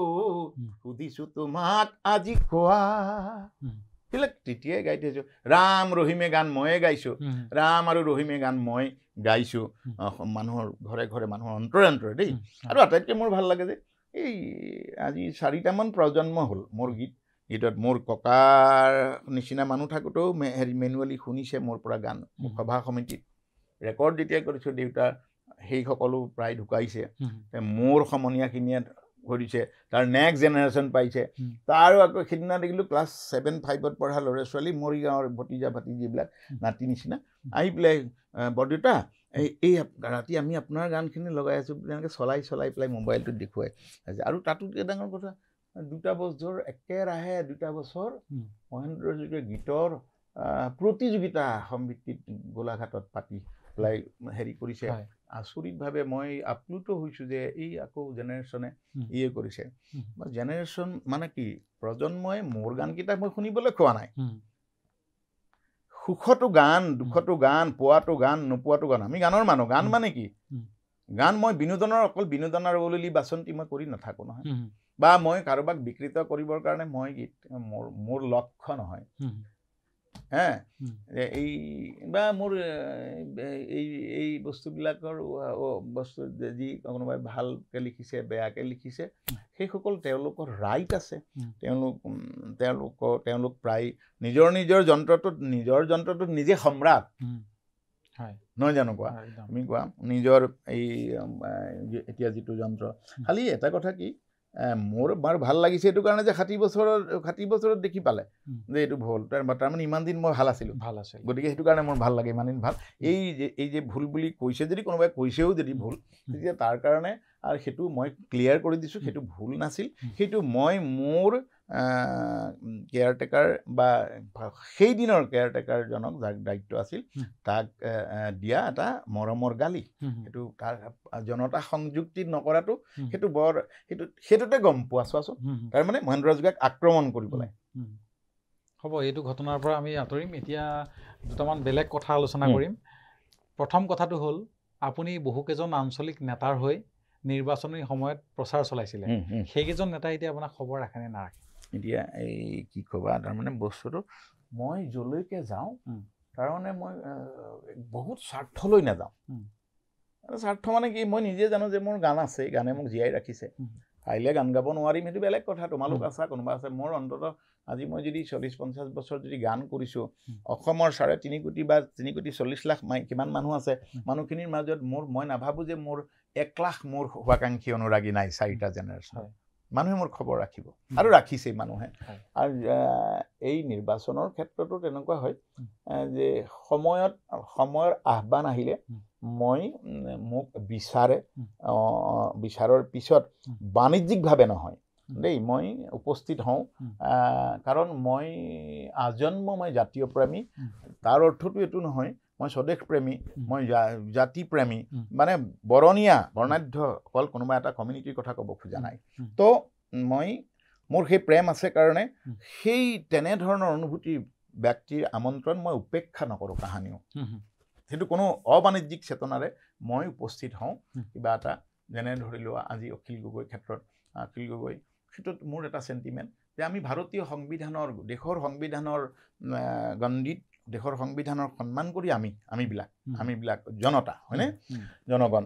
সুধিছোঁ তোমাক আজি কোৱা এইবিলাক তেতিয়াই গাই থৈছোঁ ৰাম ৰহিমে গান ময়ে গাইছোঁ ৰাম আৰু ৰহিমে গান মই গাইছোঁ মানুহৰ ঘৰে ঘৰে মানুহৰ অন্তৰে অন্তৰে দেই আৰু আটাইতকৈ মোৰ ভাল লাগে যে এই আজি 4টামান প্ৰজন্ম হ'ল মোৰ গীতত মোৰ ককাৰ নিচিনা মানুহ থাকোঁতেও মেনুৱেলি শুনিছে মোৰ পৰা গান সভা সমিতিত ৰেকৰ্ড যেতিয়া কৰিছোঁ দেউতা সেই সকলো প্ৰায় ঢুকাইছে মোৰ সমনীয়াখিনিয়ে কৰিছে তাৰ নেক্সট জেনেৰেশ্যন পাইছে তাৰো আকৌ সিদিনা দেখিলোঁ ক্লাছ 7-5ত পঢ়া ল'ৰা ছোৱালী মৰিগাঁৱৰ ভতিজা ভাতিজিবিলাক নাতি নিচিনা আহি পেলাই বৰদেউতা এই ৰাতি আমি আপোনাৰ গানখিনি লগাই আছোঁ তেনেকৈ চলাই পেলাই মোবাইলটোত দেখুৱাই আৰু তাতো ডাঙৰ কথা 2টা বছৰ একেৰাহে 2টা বছৰ মহেন্দ্ৰ হাজৰিকাৰ গীতৰ প্ৰতিযোগিতা সমভিত্তিত গোলাঘাটত পাতি পেলাই হেৰি কৰিছে আচৰিতভাৱে মই আপ্লুত হৈছোঁ যে এই আকৌ জেনেৰেশ্যনে কৰিছে জেনেৰেশ্যন মানে কি প্ৰজন্মই মোৰ গানকেইটা মই শুনিবলৈ খোৱা নাই সুখতো গান দুখতো গান পোৱাটো গান নোপোৱাটো গান আমি গানৰ মানুহ গান মানে কি গান মই বিনোদনৰ অকল বিনোদনৰ বুলি বাচন্তি মই কৰি নাথাকোঁ নহয় বা মই কাৰোবাক বিকৃত কৰিবৰ কাৰণে মই গীত মোৰ লক্ষ্য নহয় এই বা মোৰ এই বস্তুবিলাকৰ বস্তু যি কোনোবাই ভালকৈ লিখিছে বেয়াকৈ লিখিছে সেইসকল তেওঁলোকৰ ৰাইট আছে তেওঁলোক প্ৰায় নিজৰ যন্ত্ৰটোত নিজে সম্ৰাট নহয় জানো কোৱা তুমি কোৱা নিজৰ এই এতিয়া যিটো যন্ত্ৰ খালি এটা কথা কি মোৰ বৰ ভাল লাগিছে এইটো কাৰণে যে 60 বছৰত দেখি পালে যে এইটো ভুল তাৰমানে ইমান দিন মই ভাল আছিল গতিকে সেইটো কাৰণে মোৰ ভাল লাগে ইমান দিন ভাল এই যে ভুল বুলি কৈছে যদি কোনোবাই কৈছেও যদি ভুল তেতিয়া তাৰ কাৰণে আৰু সেইটো মই ক্লিয়াৰ কৰি দিছোঁ সেইটো ভুল নাছিল সেইটো মই মোৰ কেয়াৰটেকাৰ বা সেই দিনৰ কেয়াৰটেকাৰজনক যাক দায়িত্ব আছিল তাক দিয়া এটা মৰমৰ গালি সেইটো তাৰ জনতা সংযুক্তি নকৰাটো সেইটো সেইটোতে গম পোৱা চোৱাচোন তাৰমানে মহেন্দ্ৰ হাজৰিকাক আক্ৰমণ কৰিবলৈ হ'ব এইটো ঘটনাৰ পৰা আমি আঁতৰিম এতিয়া দুটামান বেলেগ কথা আলোচনা কৰিম প্ৰথম কথাটো হ'ল আপুনি বহুকেইজন আঞ্চলিক নেতাৰ হৈ নিৰ্বাচনী সময়ত প্ৰচাৰ চলাইছিলে সেইকেইজন নেতাই এতিয়া আপোনাক খবৰ ৰাখেনে নাৰাখে এতিয়া এই কি ক'বা তাৰমানে বস্তুটো মই যলৈকে যাওঁ তাৰমানে মই বহুত স্বাৰ্থলৈ নাযাওঁ স্বাৰ্থ মানে কি মই নিজে জানো যে মোৰ গান আছে গানে মোক জীয়াই ৰাখিছে কাইলৈ গান গাব নোৱাৰিম সেইটো বেলেগ কথা তোমালোক আছা কোনোবা আছে মোৰ অন্ততঃ আজি মই যদি 40-50 বছৰ যদি গান কৰিছোঁ অসমৰ 3.5 কোটি বা 3 কোটি 40 লাখ কিমান মানুহ আছে মানুহখিনিৰ মাজত মই নাভাবোঁ যে মোৰ 1 লাখ মোৰ শুভাকাংক্ষী অনুৰাগী নাই 4টা জেনেৰেশ্যন মানুহে মোৰ খবৰ ৰাখিব আৰু ৰাখিছে মানুহে আৰু এই নিৰ্বাচনৰ ক্ষেত্ৰতো তেনেকুৱা হয় যে সময়ৰ আহ্বান আহিলে মই মোক বিচাৰৰ পিছত বাণিজ্যিকভাৱে নহয় দেই মই উপস্থিত হওঁ কাৰণ মই আজন্ম মই জাতীয় প্ৰেমী তাৰ অৰ্থটো এইটো নহয় মই স্বদেশ প্ৰেমী মই জাতি প্ৰেমী মানে বৰ্ণাঢ্য অকল কোনোবা এটা কমিউনিটিৰ কথা ক'ব খোজা নাই তো মই মোৰ সেই প্ৰেম আছে কাৰণে সেই তেনেধৰণৰ অনুভূতি ব্যক্তিৰ আমন্ত্ৰণ মই উপেক্ষা নকৰোঁ কাহানিও সেইটো কোনো অবাণিজ্যিক চেতনাৰে মই উপস্থিত হওঁ কিবা এটা যেনে ধৰি লোৱা আজি অখিল গগৈৰ ক্ষেত্ৰত সেইটোত মোৰ এটা চেণ্টিমেণ্ট যে আমি ভাৰতীয় সংবিধানৰ দেশৰ সংবিধানৰ গণ্ডিত দেশৰ সংবিধানৰ সন্মান কৰি আমিবিলাক জনতা হয়নে জনগণ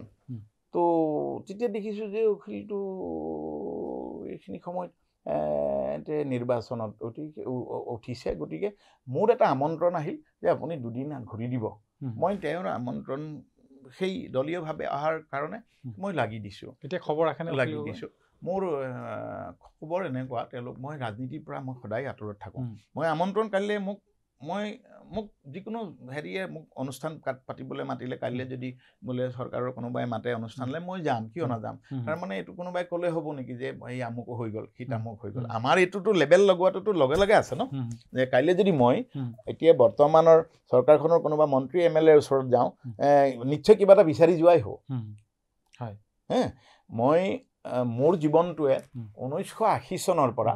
তো তেতিয়া দেখিছোঁ যে অখিলটো এইখিনি সময়ত নিৰ্বাচনত উঠিছে গতিকে মোৰ এটা আমন্ত্ৰণ আহিল যে আপুনি দুদিন ঘূৰি দিব মই তেওঁৰ আমন্ত্ৰণ সেই দলীয়ভাৱে অহাৰ কাৰণে মই লাগি দিছোঁ এতিয়া খবৰ ৰাখেনে লাগি দিছোঁ মোৰ খবৰ এনেকুৱা তেওঁলোক মই ৰাজনীতিৰ পৰা মই সদায় আঁতৰত থাকোঁ মই আমন্ত্ৰণ কাইলৈ মোক যিকোনো হেৰিয়ে মোক অনুষ্ঠান পাতিবলৈ মাতিলে কাইলৈ যদি বোলে চৰকাৰৰ কোনোবাই মাতে অনুষ্ঠানলৈ মই যাম কিয় নাযাম তাৰমানে এইটো কোনোবাই ক'লে হ'ব নেকি যে এই আমুকো হৈ গ'ল সি তামুক হৈ গ'ল আমাৰ এইটোতো লেবেল লগোৱাটোতো লগে আছে ন যে কাইলৈ যদি মই এতিয়া বৰ্তমানৰ চৰকাৰখনৰ কোনোবা মন্ত্ৰী MLAৰ ওচৰত যাওঁ নিশ্চয় কিবা এটা বিচাৰি যোৱাই হ'ব মই মোৰ জীৱনটোৱে 1980 চনৰ পৰা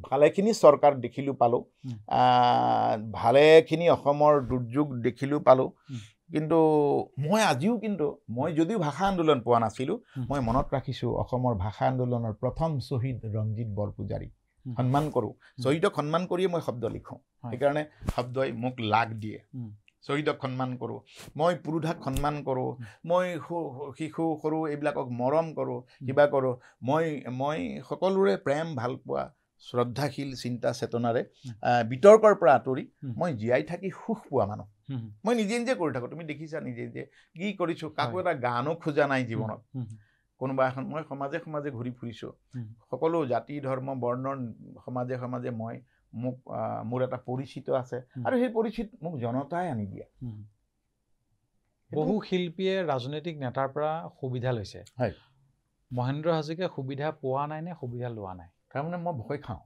ভালেখিনি চৰকাৰ দেখিলোঁ পালোঁ ভালেখিনি অসমৰ দুৰ্যোগ দেখিলোঁ পালোঁ কিন্তু মই আজিও মই যদিও ভাষা আন্দোলন পোৱা নাছিলোঁ মই মনত ৰাখিছোঁ অসমৰ ভাষা আন্দোলনৰ প্ৰথম শ্বহীদ ৰঞ্জিত বৰপূজাৰী সন্মান কৰোঁ শ্বহীদক সন্মান কৰিয়ে মই শব্দ লিখোঁ সেইকাৰণে শব্দই মোক লাগ দিয়ে শ্বহীদক সন্মান কৰোঁ মই পুৰুধাক সন্মান কৰোঁ মই শিশু সৰু এইবিলাকক মৰম কৰোঁ কিবা কৰোঁ মই সকলোৰে প্ৰেম ভাল পোৱা শ্ৰদ্ধাশীল চিন্তা চেতনাৰে বিতৰ্কৰ পৰা আঁতৰি মই জীয়াই থাকি সুখ পোৱা মানুহ মই নিজে কৰি থাকোঁ তুমি দেখিছা নিজে কি কৰিছোঁ কাকো এটা গানো খোজা নাই জীৱনত কোনোবা এখন মই সমাজে ঘূৰি ফুৰিছোঁ সকলো জাতি ধৰ্ম বৰ্ণৰ সমাজে মই মোৰ এটা পৰিচিত আছে আৰু সেই পৰিচিত মোক জনতাই আনি দিয়া বহু শিল্পীয়ে ৰাজনৈতিক নেতাৰ পৰা সুবিধা লৈছে হয় মহেন্দ্ৰ হাজৰিকাই সুবিধা পোৱা নাই নে সুবিধা লোৱা নাই তাৰমানে মই ভয় খাওঁ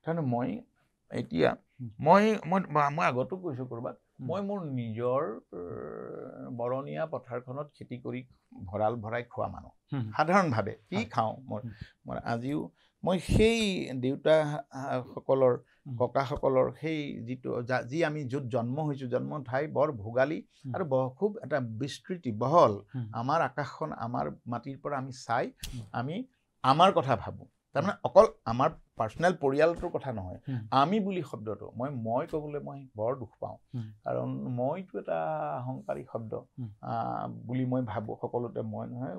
তাৰমানে মই এতিয়া মই আগতো কৈছোঁ ক'ৰবাত মই মোৰ নিজৰ বৰণীয়া পথাৰখনত খেতি কৰি ভঁৰাল ভৰাই খোৱা মানুহ সাধাৰণভাৱে কি খাওঁ মই আজিও মই সেই দেউতাসকলৰ ককাসকলৰ সেই যি আমি য'ত জন্ম হৈছোঁ জন্ম ঠাই বৰ ভোগালী আৰু খুব এটা বিস্তৃতি বহল আমাৰ আকাশখন আমাৰ মাটিৰ পৰা আমি চাই আমি আমাৰ কথা ভাবোঁ তাৰমানে অকল আমাৰ পাৰ্চনেল পৰিয়ালটোৰ কথা নহয় আমি বুলি শব্দটো মই ক'বলৈ মই বৰ দুখ পাওঁ কাৰণ মইতো এটা অহংকাৰী শব্দ বুলি মই ভাবোঁ সকলোতে মই নহয়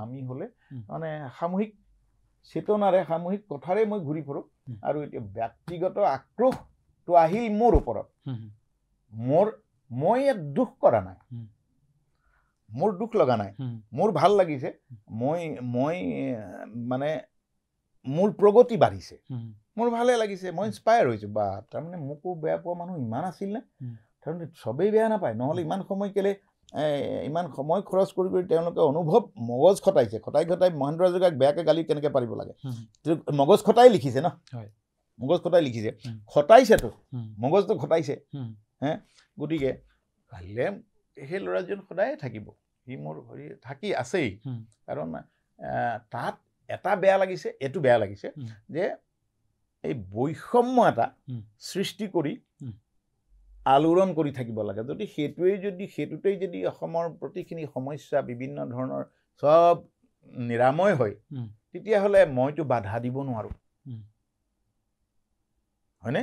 আমি হ'লে মানে সামূহিক চেতনাৰে সামূহিক কথাৰে মই ঘূৰি ফুৰোঁ আৰু এতিয়া ব্যক্তিগত আক্ৰোশটো আহিল মোৰ ওপৰত মই ইয়াত দুখ কৰা নাই মোৰ দুখ লগা নাই মোৰ ভাল লাগিছে মই মানে মোৰ প্ৰগতি বাঢ়িছে মোৰ ভালে লাগিছে মই ইনস্পায়াৰ হৈছোঁ বা তাৰমানে মোকো বেয়া পোৱা মানুহ ইমান আছিল নে তাৰমানে চবেই বেয়া নাপায় নহ'লে ইমান সময় কেলে ইমান সময় খৰচ কৰি তেওঁলোকে অনুভৱ মগজ খটাইছে খটাই মহেন্দ্ৰ হাজৰিকাক বেয়াকৈ গালি কেনেকৈ পাৰিব লাগে মগজ খটাই লিখিছে ন মগজ খটাই লিখিছে খটাইছেতো মগজটো খটাইছে গতিকে কাইলৈ সেই ল'ৰাজন সদায়ে থাকিব সি মোৰ থাকি আছেই কাৰণ তাত এটা বেয়া লাগিছে এইটো বেয়া লাগিছে যে এই বৈষম্য এটা সৃষ্টি কৰি আলোড়ন কৰি থাকিব লাগে যদি সেইটোতেই যদি অসমৰ প্ৰতিখিনি সমস্যা বিভিন্ন ধৰণৰ সব নিৰাময় হয় তেতিয়াহ'লে মইতো বাধা দিব নোৱাৰোঁ হয়নে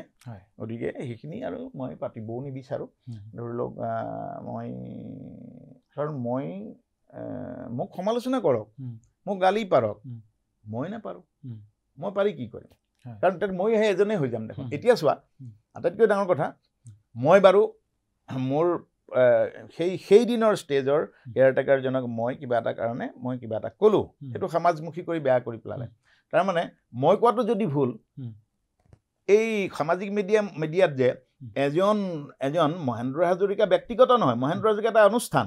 গতিকে সেইখিনি আৰু মই পাতিবও নিবিচাৰোঁ ধৰি লওক কাৰণ মোক সমালোচনা কৰক মোক গালি পাৰক মই নাপাৰোঁ মই পাৰি কি কৰিম কাৰণ তাত মই সেই এজনেই হৈ যাম দেখোন এতিয়া চোৱা আটাইতকৈ ডাঙৰ কথা মই বাৰু মোৰ সেই দিনৰ ষ্টেজৰ কেয়াৰটেকাৰজনক মই কিবা এটা কাৰণে মই কিবা এটা ক'লোঁ সেইটো সমাজমুখী কৰি বেয়া কৰি পেলালে তাৰমানে মই কোৱাটো যদি ভুল এই সামাজিক মিডিয়াত যে এজন মহেন্দ্ৰ হাজৰিকা ব্যক্তিগত নহয় মহেন্দ্ৰ হাজৰিকা এটা অনুষ্ঠান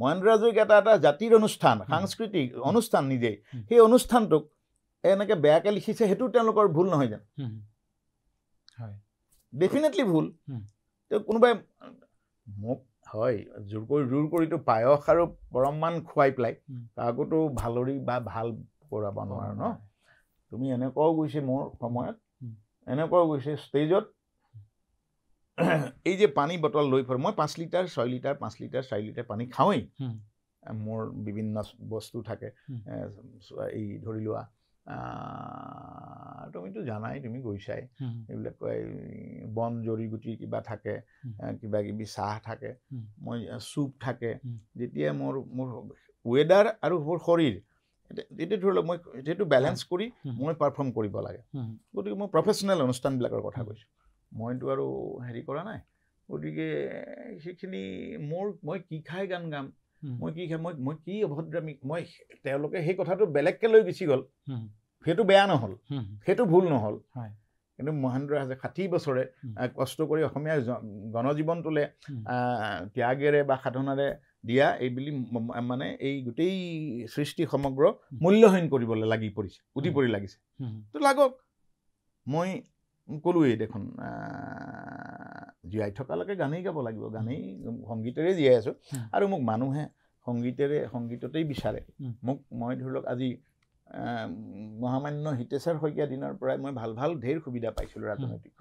মহেন্দ্ৰ হাজৰিকা এটা জাতিৰ অনুষ্ঠান সাংস্কৃতিক অনুষ্ঠান নিজেই সেই অনুষ্ঠানটোক এনেকৈ বেয়াকৈ লিখিছে সেইটো তেওঁলোকৰ ভুল নহয় জানো ডেফিনেটলি ভুল কোনোবাই মোক হয় জোৰ কৰিতো পায়স আৰু পৰমমান খুৱাই পেলাই কাকোতো ভালৰি বা ভাল কৰাব নোৱাৰো ন তুমি এনেকুৱাও গৈছে মোৰ সময়ত এনেকুৱাও গৈছে ষ্টেজত এই যে পানী বটল লৈ ফুৰে মই 5 লিটাৰ 6 লিটাৰ 5 লিটাৰ 4 লিটাৰ পানী খাওঁৱেই মোৰ বিভিন্ন বস্তু থাকে এই ধৰি লোৱা তুমিতো জানাই তুমি গৈছাই এইবিলাক বন জৰি গুটি কিবা থাকে কিবা কিবি চাহ থাকে মই চুপ থাকে যেতিয়া মোৰ ৱেডাৰ আৰু মোৰ শৰীৰ এতিয়া ধৰি লওক মই সেইটো বেলেঞ্চ কৰি মই পাৰফৰ্ম কৰিব লাগে গতিকে মই প্ৰফেচনেল অনুষ্ঠানবিলাকৰ কথা কৈছোঁ মইতো আৰু হেৰি কৰা নাই গতিকে সেইখিনি মই কি খাই গান গাম মই কি খাই মই কি অভদ্ৰামী মই তেওঁলোকে সেই কথাটো বেলেগকৈ লৈ গুচি গ'ল সেইটো বেয়া নহ'ল সেইটো ভুল নহ'ল কিন্তু মহেন্দ্ৰ হাজৰিকা 60 বছৰে কষ্ট কৰি অসমীয়া গণজীৱনটোলে ত্যাগেৰে বা সাধনাৰে দিয়া এইবুলি মানে এই গোটেই সৃষ্টি সমগ্ৰ মূল্যহীন কৰিবলৈ লাগি পৰিছে উঠি পৰি লাগিছে তো লাগক মই ক'লোৱেই দেখোন জীয়াই থকালৈকে গানেই গাব লাগিব গানেই সংগীতেৰে জীয়াই আছোঁ আৰু মোক মানুহে সংগীততেই বিচাৰে মই ধৰি লওক আজি মহামান্য হিতেশ্বৰ শইকীয়া দিনৰ পৰাই মই ভাল ঢেৰ সুবিধা পাইছিলোঁ ৰাজনৈতিক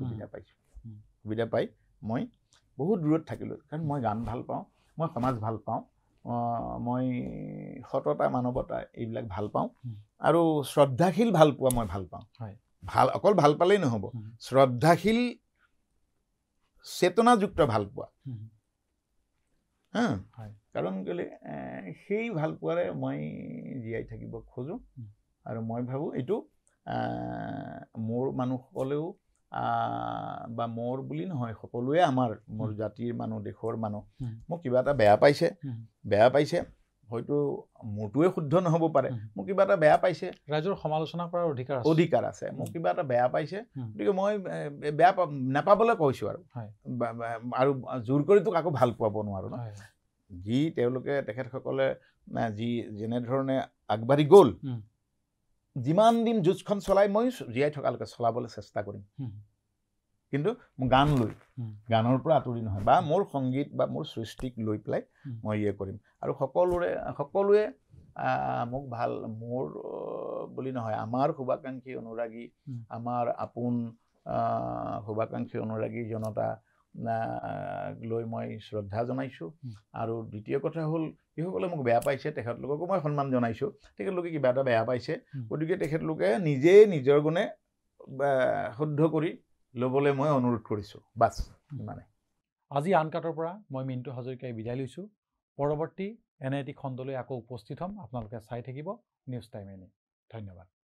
সুবিধা পাই মই বহুত দূৰত থাকিলোঁ কাৰণ মই গান ভাল পাওঁ মই সমাজ ভাল পাওঁ মই সততা মানৱতা এইবিলাক ভাল পাওঁ আৰু শ্ৰদ্ধাশীল ভাল পোৱা মই ভাল পাওঁ অকল ভাল পালেই নহ'ব শ্ৰদ্ধাশীল চেতনাযুক্ত ভাল পোৱা কাৰণ কেলে সেই ভাল পোৱাৰে মই জীয়াই থাকিব খোজোঁ আৰু মই ভাবোঁ এইটো মোৰ মানুহসকলেও বা মোৰ বুলি নহয় সকলোৱে মোৰ জাতিৰ মানুহ দেশৰ মানুহ মোক কিবা এটা বেয়া পাইছে হয়তো মোৰটোৱে শুদ্ধ নহ'ব পাৰে মোক কিবা এটা বেয়া পাইছে ৰাইজৰ সমালোচনা কৰাৰ অধিকাৰ আছে মোক কিবা এটা বেয়া পাইছে গতিকে মই বেয়া নাপাবলৈ কৈছোঁ আৰু জোৰ কৰিতো কাকো ভাল পাব নোৱাৰোঁ ন যি তেওঁলোকে তেখেতসকলে যেনেধৰণে আগবাঢ়ি গ'ল যিমান দিন যুঁজখন চলাই মই জীয়াই থকালৈকে চলাবলৈ চেষ্টা কৰিম কিন্তু মই গানৰ পৰা আঁতৰি নহয় বা মোৰ সংগীত বা মোৰ সৃষ্টিক লৈ পেলাই মই কৰিম আৰু সকলোৱে মোক ভাল মোৰ বুলি নহয় আমাৰ শুভাকাংক্ষী অনুৰাগী আমাৰ আপোন শুভাকাংক্ষী অনুৰাগী জনতা লৈ মই শ্ৰদ্ধা জনাইছোঁ আৰু দ্বিতীয় কথা হ'ল যিসকলে মোক বেয়া পাইছে তেখেতলোককো মই সন্মান জনাইছোঁ তেখেতলোকে কিবা এটা বেয়া পাইছে গতিকে তেখেতলোকে নিজেই নিজৰ গুণে শুদ্ধ কৰি ল'বলৈ মই অনুৰোধ কৰিছোঁ বাছ ইমানে আজি আনকাটৰ পৰা মই মিণ্টু হাজৰিকাই বিদায় লৈছোঁ পৰৱৰ্তী এনে এটি খণ্ডলৈ আকৌ উপস্থিত হ'ম আপোনালোকে চাই থাকিব নিউজ টাইম এনি ধন্যবাদ